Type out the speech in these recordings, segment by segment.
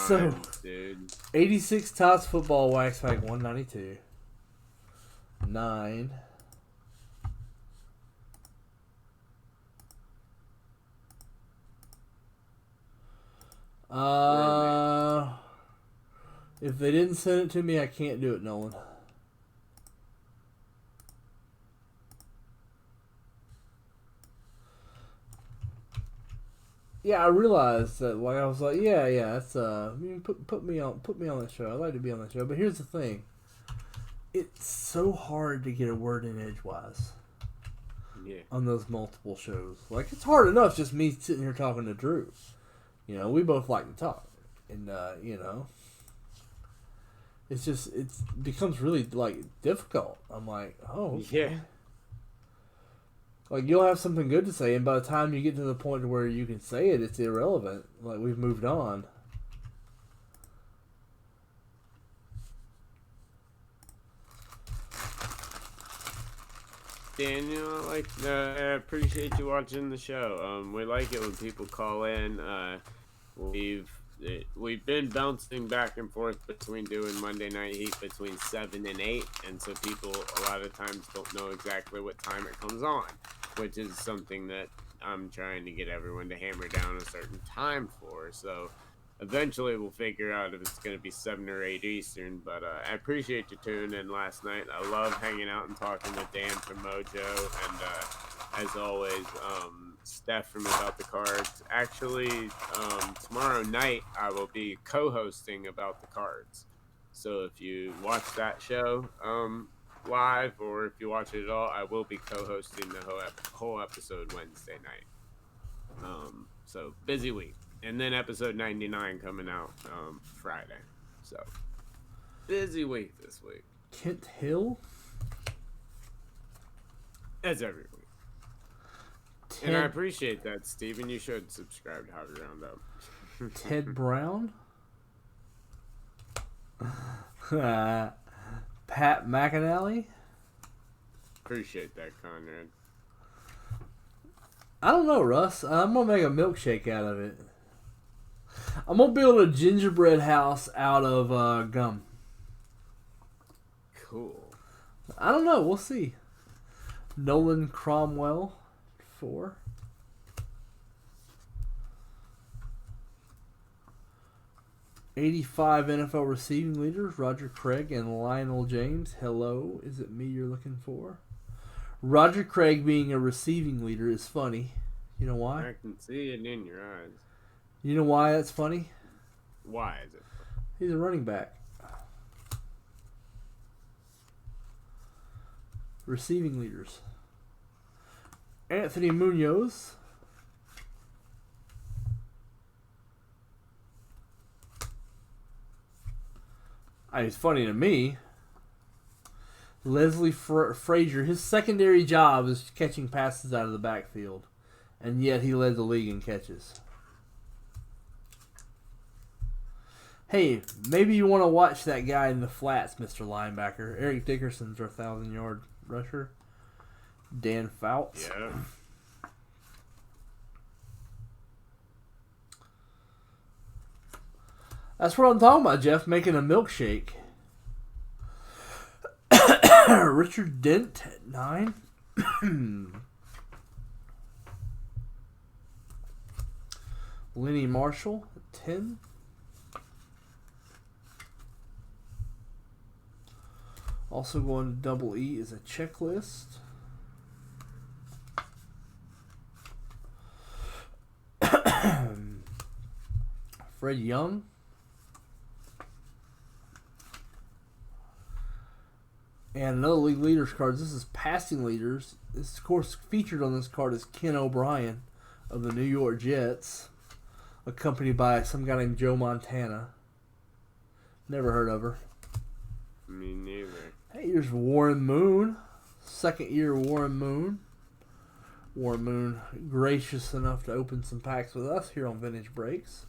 So, dude. 86 Tots football wax pack 192. 9. If they didn't send it to me, I can't do it, Nolan. Yeah, I realized that. Like, I was like, yeah, that's put me on that show. I'd like to be on that show, but here's the thing: it's so hard to get a word in edgewise. Yeah. On those multiple shows, like it's hard enough just me sitting here talking to Drew. You know, we both like to talk, and you know, it becomes really like difficult. I'm like, oh yeah. Like, you'll have something good to say, and by the time you get to the point where you can say it, it's irrelevant. Like, we've moved on. Daniel, I appreciate you watching the show. We like it when people call in. We've been bouncing back and forth between doing Monday Night Heat between 7 and 8, and so people a lot of times don't know exactly what time it comes on, which is something that I'm trying to get everyone to hammer down a certain time for. So eventually we'll figure out if it's going to be 7 or 8 Eastern, but I appreciate you tuning in last night. I love hanging out and talking with Dan from Mojo, and as always, Steph from About the Cards. Actually, tomorrow night I will be co-hosting About the Cards. So if you watch that show live, or if you watch it at all, I will be co-hosting the whole episode Wednesday night. So busy week. And then episode 99 coming out Friday. So busy week this week. Kent Hill? As every week. And I appreciate that, Steven. You should subscribe to Hobby Roundup. Ted Brown? Pat McAnally? Appreciate that, Conrad. I don't know, Russ. I'm going to make a milkshake out of it. I'm going to build a gingerbread house out of gum. Cool. I don't know. We'll see. Nolan Cromwell, 4. '85 NFL receiving leaders, Roger Craig and Lionel James. Hello, is it me you're looking for? Roger Craig being a receiving leader is funny. You know why? I can see it in your eyes. You know why that's funny? Why is it funny? He's a running back. Receiving leaders. Anthony Munoz. He's funny to me. Leslie Frazier, his secondary job is catching passes out of the backfield, and yet he led the league in catches. Hey, maybe you want to watch that guy in the flats, Mr. Linebacker. Eric Dickerson's our 1,000-yard rusher. Dan Fouts. Yeah. That's what I'm talking about, Jeff, making a milkshake. Richard Dent at 9. Lenny Marshall at 10. Also going to double E is a checklist. Fred Young. And another league leaders card. This is passing leaders. This, of course, featured on this card is Ken O'Brien of the New York Jets, accompanied by some guy named Joe Montana. Never heard of her. Me neither. Hey, here's Warren Moon. Second year Warren Moon. Warren Moon gracious enough to open some packs with us here on Vintage Breaks.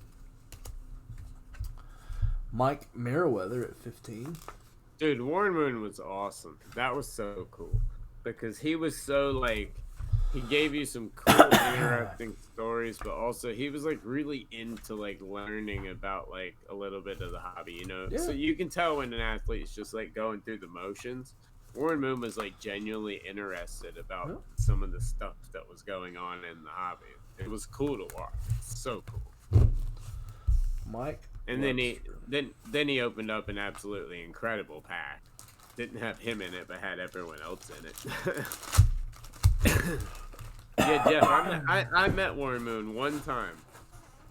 Mike Merriweather at 15. Dude, Warren Moon was awesome. That was so cool. Because he was so, he gave you some cool, interesting stories, but also he was like really into like learning about like a little bit of the hobby, you know. Yeah. So you can tell when an athlete's just like going through the motions. Warren Moon was like genuinely interested about Yeah. some of the stuff that was going on in the hobby. It was cool to watch. So cool. Mike. And then he opened up an absolutely incredible pack. Didn't have him in it, but had everyone else in it. Yeah, Jeff, I met Warren Moon one time.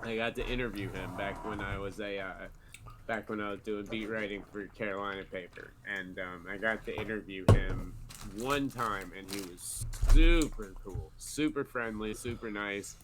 I got to interview him back when I was doing beat writing for Carolina paper, and I got to interview him one time, and he was super cool, super friendly, super nice.